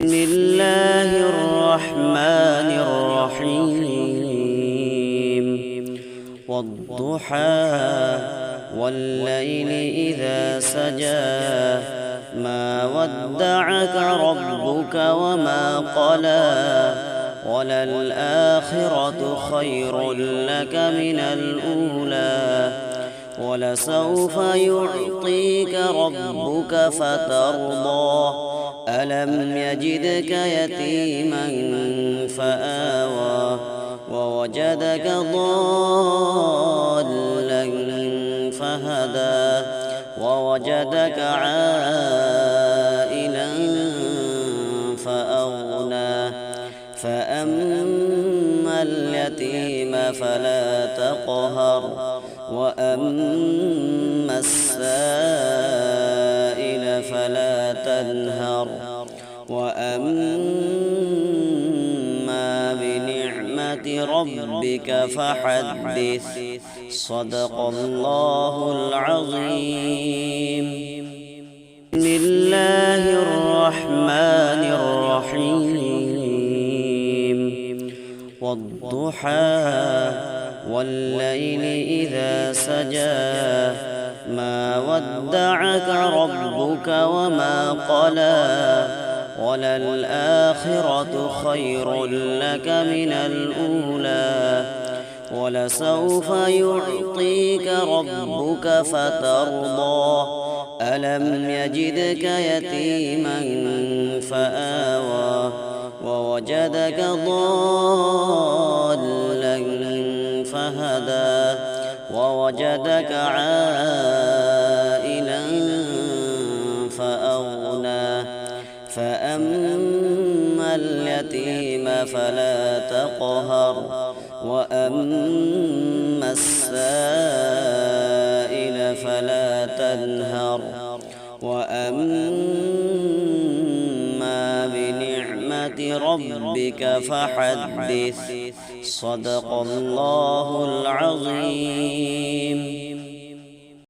بسم الله الرحمن الرحيم والضحى والليل إذا سجى ما ودعك ربك وما قلى وللآخرة خير لك من الأولى ولسوف يعطيك ربك فترضى ألم يجدك يتيما فآوى ووجدك ضالا فهدى ووجدك عائلا فأغنى فأما اليتيم فلا تقهر وأما السائل فلا تنهر وأما بنعمة ربك فحدث صدق الله العظيم. بسم الله الرحمن الرحيم والضحى والليل إذا سجى ما ودعك ربك وما قلى وللآخرة خير لك من الأولى ولسوف يعطيك ربك فترضى ألم يجدك يتيما فآوى ووجدك ضالا فهدى ووجدك عائلا فأغنى فأما اليتيم فلا تقهر وأما السائل فلا تنهر وأما بنعمة ربك فحدث صدق الله العظيم.